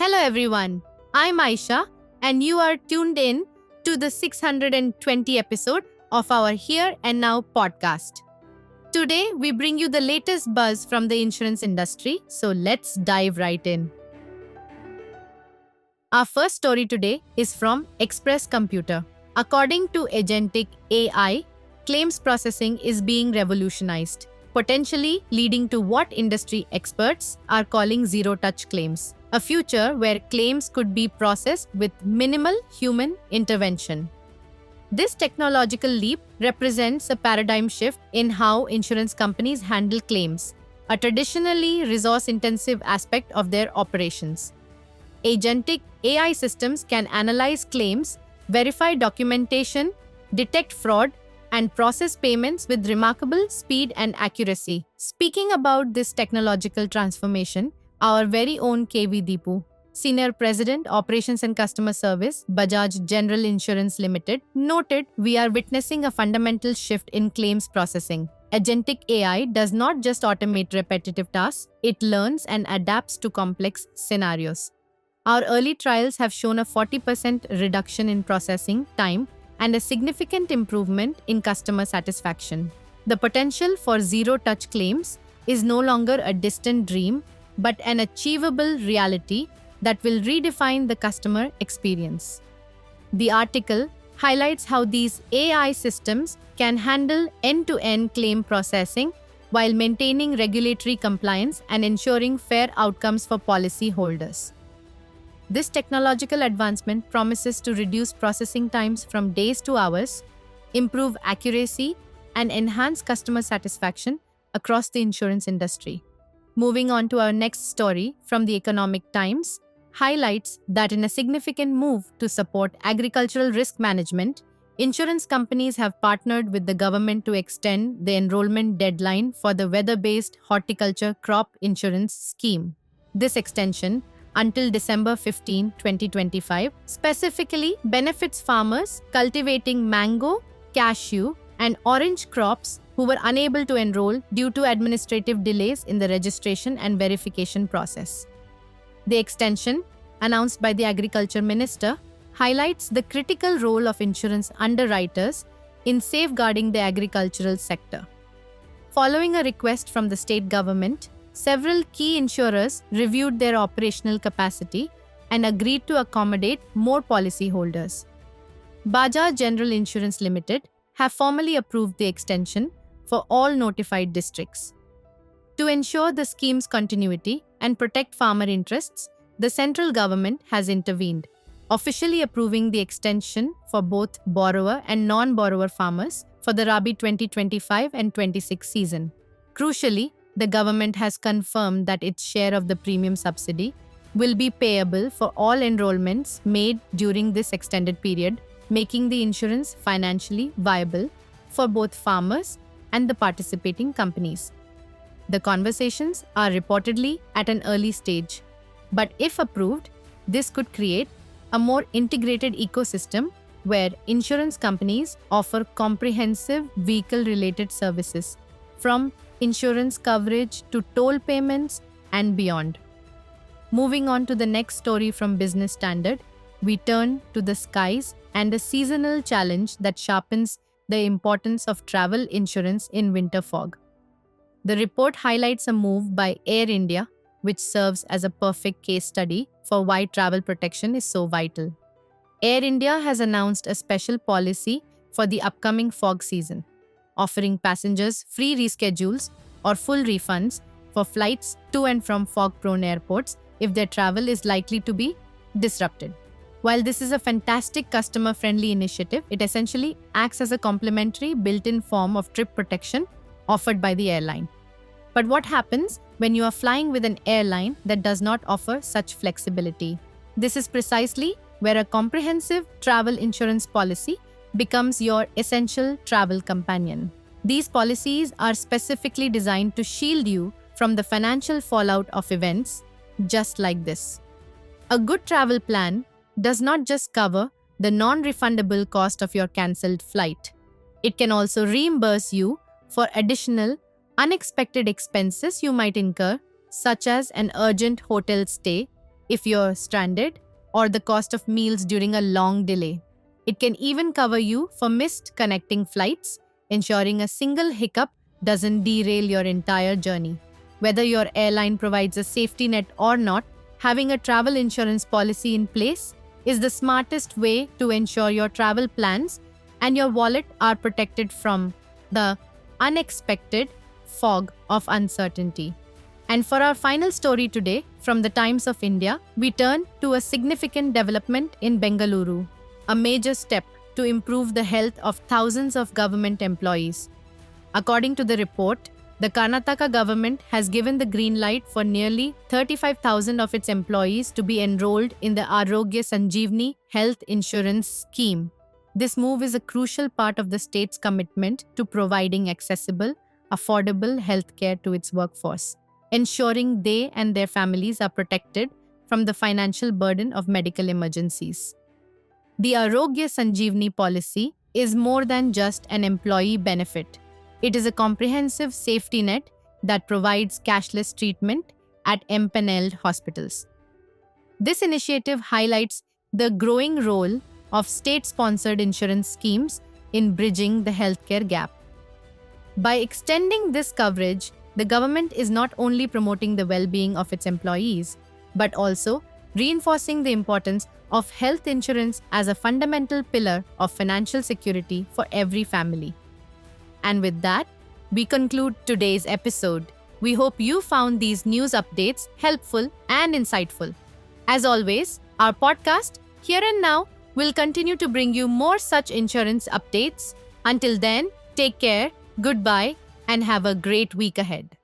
Hello everyone, I'm Aisha and you are tuned in to the 620 episode of our Here and Now podcast. Today we bring you the latest buzz from the insurance industry, so let's dive right in. Our first story today is from Express Computer. According to Agentic AI, claims processing is being revolutionized, potentially leading to what industry experts are calling zero-touch claims, a future where claims could be processed with minimal human intervention. This technological leap represents a paradigm shift in how insurance companies handle claims, a traditionally resource-intensive aspect of their operations. Agentic AI systems can analyze claims, verify documentation, detect fraud, and process payments with remarkable speed and accuracy. Speaking about this technological transformation, our very own KV Deepu, Senior President, Operations and Customer Service, Bajaj General Insurance Limited, noted we are witnessing a fundamental shift in claims processing. Agentic AI does not just automate repetitive tasks, it learns and adapts to complex scenarios. Our early trials have shown a 40% reduction in processing time and a significant improvement in customer satisfaction. The potential for zero-touch claims is no longer a distant dream, but an achievable reality that will redefine the customer experience. The article highlights how these AI systems can handle end-to-end claim processing while maintaining regulatory compliance and ensuring fair outcomes for policyholders. This technological advancement promises to reduce processing times from days to hours, improve accuracy, and enhance customer satisfaction across the insurance industry. Moving on to our next story from the Economic Times, highlights that in a significant move to support agricultural risk management, insurance companies have partnered with the government to extend the enrollment deadline for the weather-based horticulture crop insurance scheme. This extension, until December 15, 2025, specifically benefits farmers cultivating mango, cashew, and orange crops who were unable to enroll due to administrative delays in the registration and verification process. The extension, announced by the Agriculture Minister, highlights the critical role of insurance underwriters in safeguarding the agricultural sector. Following a request from the state government, several key insurers reviewed their operational capacity and agreed to accommodate more policyholders. Bajaj General Insurance Limited have formally approved the extension for all notified districts. To ensure the scheme's continuity and protect farmer interests, the central government has intervened, officially approving the extension for both borrower and non-borrower farmers for the Rabi 2025 and 26 season. Crucially, the government has confirmed that its share of the premium subsidy will be payable for all enrollments made during this extended period, making the insurance financially viable for both farmers and the participating companies. The conversations are reportedly at an early stage, but if approved, this could create a more integrated ecosystem where insurance companies offer comprehensive vehicle-related services, from insurance coverage to toll payments and beyond. Moving on to the next story from Business Standard, we turn to the skies and a seasonal challenge that sharpens the importance of travel insurance in winter fog. The report highlights a move by Air India, which serves as a perfect case study for why travel protection is so vital. Air India has announced a special policy for the upcoming fog season, offering passengers free reschedules or full refunds for flights to and from fog-prone airports if their travel is likely to be disrupted. While this is a fantastic customer-friendly initiative, it essentially acts as a complementary built-in form of trip protection offered by the airline. But what happens when you are flying with an airline that does not offer such flexibility? This is precisely where a comprehensive travel insurance policy becomes your essential travel companion. These policies are specifically designed to shield you from the financial fallout of events just like this. A good travel plan does not just cover the non-refundable cost of your cancelled flight. It can also reimburse you for additional unexpected expenses you might incur, such as an urgent hotel stay, if you're stranded, or the cost of meals during a long delay. It can even cover you for missed connecting flights, ensuring a single hiccup doesn't derail your entire journey. Whether your airline provides a safety net or not, having a travel insurance policy in place is the smartest way to ensure your travel plans and your wallet are protected from the unexpected fog of uncertainty. And for our final story today, from the Times of India, we turn to a significant development in Bengaluru, a major step to improve the health of thousands of government employees. According to the report, the Karnataka government has given the green light for nearly 35,000 of its employees to be enrolled in the Arogya Sanjeevani health insurance scheme. This move is a crucial part of the state's commitment to providing accessible, affordable healthcare to its workforce, ensuring they and their families are protected from the financial burden of medical emergencies. The Arogya Sanjeevani policy is more than just an employee benefit. It is a comprehensive safety net that provides cashless treatment at empaneled hospitals. This initiative highlights the growing role of state-sponsored insurance schemes in bridging the healthcare gap. By extending this coverage, the government is not only promoting the well-being of its employees, but also reinforcing the importance of health insurance as a fundamental pillar of financial security for every family. And with that, we conclude today's episode. We hope you found these news updates helpful and insightful. As always, our podcast, Here and Now, will continue to bring you more such insurance updates. Until then, take care, goodbye, and have a great week ahead.